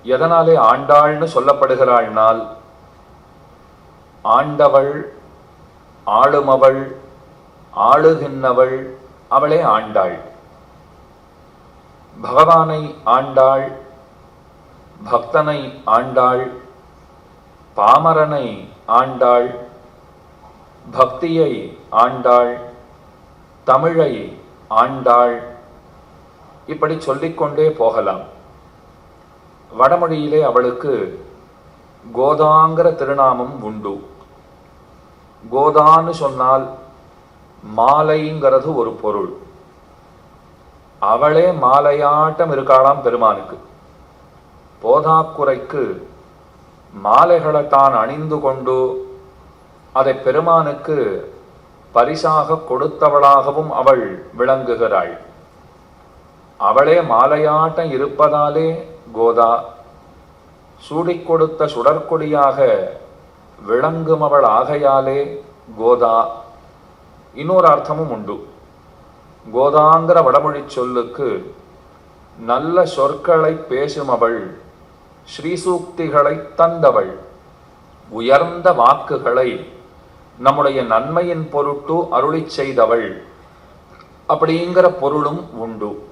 எதனாலே ஆண்டாள்னு சொல்லப்படுகிறாள்னால், ஆண்டவள், ஆளுமவள், ஆளுகின்றவள், அவளே ஆண்டாள். பகவானை ஆண்டாள், பக்தனை ஆண்டாள், பாமரனை ஆண்டாள், பக்தியை ஆண்டாள், தமிழை ஆண்டாள், இப்படி சொல்லிக்கொண்டே போகலாம். வடமொழியிலே அவளுக்கு கோதாங்கிற திருநாமம் உண்டு. கோதான்னு சொன்னால் மாலைங்கிறது ஒரு பொருள். அவளே மாலையாட்டம் இருக்காளாம் பெருமானுக்கு. போதாக்குறைக்கு மாலைகளை தான் அணிந்து கொண்டு அதை பெருமானுக்கு பரிசாக கொடுத்தவளாகவும் அவள் விளங்குகிறாள். அவளே மாலையாட்டம் இருப்பதாலே கோதா, சூடிக் கொடுத்த சுடற்கொடியாக விளங்கும் அவள் ஆகையாலே கோதா. இன்னொரு அர்த்தமும் உண்டு. கோதாங்கிற வடமொழி சொல்லுக்கு நல்ல சொற்களை பேசும் அவள், ஸ்ரீசூக்திகளை தந்தவள், உயர்ந்த வாக்குகளை நம்முடைய நன்மையின் பொருட்டு அருளிச் செய்தவள் அப்படிங்கிற பொருளும் உண்டு.